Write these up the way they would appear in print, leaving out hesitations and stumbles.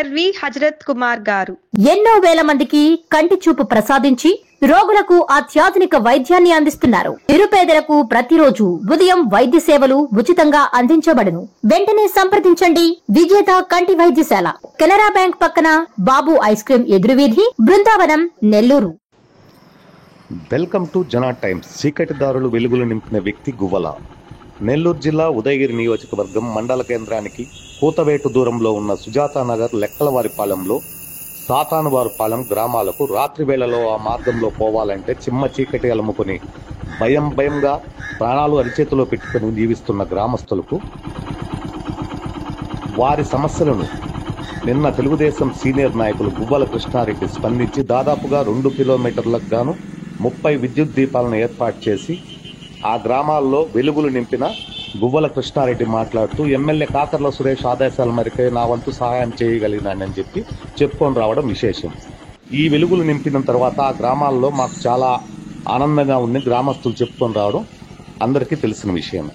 Doctor V Hazrat Kumar గారు ఎన్నో వేల మందికి కంటి చూపు ప్రసాదించి రోగులకు అత్యాధునిక వైద్యాన్ని అందిస్తున్నారు. నిరుపేదలకు ప్రతిరోజు ఉదయం వైద్య సేవలు ఉచితంగా అందించబడును. వెంటనే సంప్రదించండి. విజేత కంటి వైద్యశాల, కెనరా బ్యాంక్ పక్కన, బాబు ఐస్ క్రీమ్ ఎదురువీధి, Brindavanam, Nellore. Welcome to Jana times. చీకటిదారులు వెలుగులు నింపిన వ్యక్తి గువ్వల. నెల్లూరు జిల్లా ఉదయగిరి నియోజకవర్గం మండల కేంద్రానికి కూతవేటు దూరంలో ఉన్న సుజాతానగర్ లెక్కలవారిపాలెంలో సాతానువారిపాలెం గ్రామాలకు రాత్రి వేళలో ఆ మార్గంలో పోవాలంటే చిమ్మ చీకటి అలుముకొని భయంగా ప్రాణాలు అరిచేతిలో పెట్టుకుని జీవిస్తున్న గ్రామస్తులకు వారి సమస్యలను నిన్న తెలుగుదేశం సీనియర్ నాయకులు గువ్వల కృష్ణారెడ్డి స్పందించి దాదాపుగా 2 కిలోమీటర్లకు గాను 30 విద్యుత్ దీపాలను ఏర్పాటు చేసి ఆ గ్రామాల్లో వెలుగులు నింపిన గువ్వల కృష్ణారెడ్డి మాట్లాడుతూ ఎమ్మెల్యే కాకర్ల సురేష్ ఆదేశాల మేరకే నా వంతు సహాయం చేయగలిగినానని చెప్పి చెప్పుకొని రావడం విశేషం. ఈ వెలుగులు నింపిన తర్వాత ఆ గ్రామాల్లో మాకు చాలా ఆనందంగా ఉంది గ్రామస్తులు చెప్పుకొని రావడం అందరికీ తెలిసిన విషయమే.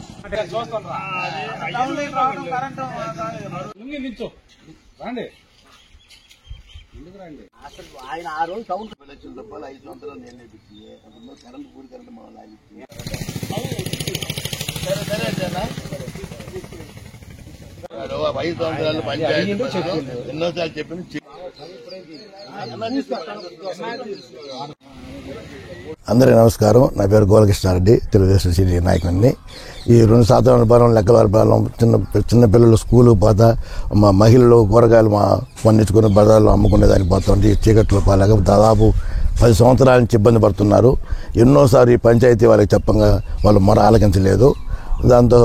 ఆయన ఆ రోజు సౌండ్ రూపాయలు 5 సంవత్సరాలు నేను కరెంట్ పూడి కరెంట్ మా సరే 5 సంవత్సరాలు పంచాయతీ ఎన్నోసార్లు చెప్పిన అందరికీ నమస్కారం. నా పేరు గోలకృష్ణారెడ్డి, తెలుగుదేశం సీనియర్ నాయకుడిని. ఈ 2 సాధారణ లెక్కలవారిపాలెం చిన్న పిల్లలు స్కూలు పోత మా మహిళలు కూరగాయలు పండించుకుని బజార్లో అమ్ముకునేదానికి పోతుంది. చీకట్లో పాలేక దాదాపు 10 సంవత్సరాల నుంచి ఇబ్బంది పడుతున్నారు. ఎన్నోసారి ఈ పంచాయతీ వాళ్ళకి చెప్పంగా వాళ్ళు మొర ఆలకించలేదు. దాంతో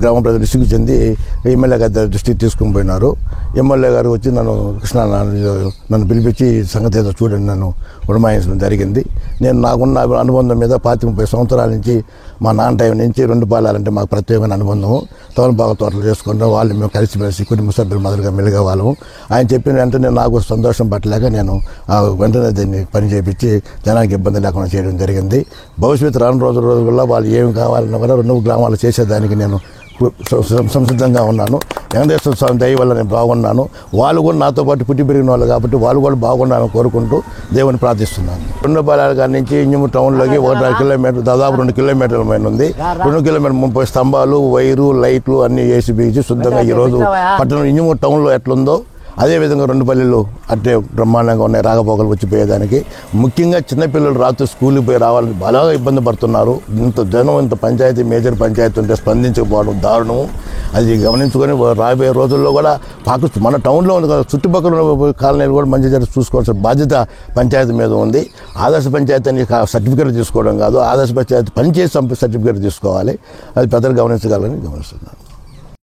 గ్రామ ప్రజలు విసుగు చెంది ఎమ్మెల్యే గారి దృష్టికి తీసుకుని పోయినారు. ఎమ్మెల్యే గారు వచ్చి నన్ను పిలిపించి సంగతి ఏదో చూడండి నన్ను ఉడమాయించడం జరిగింది. నేను నాకున్న అనుబంధం మీద 25-30 సంవత్సరాల నుంచి మా నాన్న టైం నుంచి 2 పాలాలంటే మాకు ప్రత్యేకమైన అనుబంధము. తోలబాగా తోటలు చేసుకుంటాం. వాళ్ళు మేము కలిసిమెలిసి కుటుంబ సభ్యులు మొదలుగా మెలుగే వాళ్ళము. ఆయన చెప్పిన వెంటనే నాకు సంతోషం పట్టలేక నేను వెంటనే దీన్ని పని చేయించి జనానికి ఇబ్బంది లేకుండా చేయడం జరిగింది. భవిష్యత్తు రాను రోజుల్లో వాళ్ళు ఏమి కావాలన్నా కూడా 2 గ్రామాలు చేసేదానికి నేను సంసిద్ధంగా ఉన్నాను. వెంకటేశ్వర స్వామి దయ వల్ల నేను బాగున్నాను. వాళ్ళు కూడా నాతో పాటు పుట్టి పెరిగిన వాళ్ళు కాబట్టి వాళ్ళు కూడా బాగున్నారని కోరుకుంటూ దేవుని ప్రార్థిస్తున్నాను. 2 పాలాల కాడి నుంచి ఇంజము టౌన్లోకి 1.5 కిలోమీటర్ దాదాపు 2 కిలోమీటర్ల పైన ఉంది. 2 కిలోమీటర్ 30 స్తంభాలు, వైరు, లైట్లు అన్ని వేసి బీచి శుద్ధంగా ఈరోజు పట్టణం ఇంజము టౌన్లో ఎట్లుందో అదేవిధంగా 2 పల్లెలు అట్టే బ్రహ్మాండంగా ఉన్నాయి రాకపోకలు వచ్చిపోయేదానికి. ముఖ్యంగా చిన్నపిల్లలు రాత్రి స్కూల్కి పోయి రావాలని బాగా ఇబ్బంది పడుతున్నారు. ఇంత జనం ఇంత పంచాయతీ మేజర్ పంచాయతీ ఉంటే స్పందించకపోవడం దారుణము. అది గమనించుకొని రాబోయే రోజుల్లో కూడా మన టౌన్లో ఉంది కదా చుట్టుపక్కల కాలనీలు కూడా మంచి జరిగి చూసుకోవాల్సిన బాధ్యత పంచాయతీ మీద ఉంది. ఆదర్శ పంచాయతీ అని సర్టిఫికేట్ తీసుకోవడం కాదు, ఆదర్శ పంచాయతీ పనిచేసి సర్టిఫికేట్ తీసుకోవాలి. అది పెద్దలు గమనించగలని గమనిస్తున్నాను.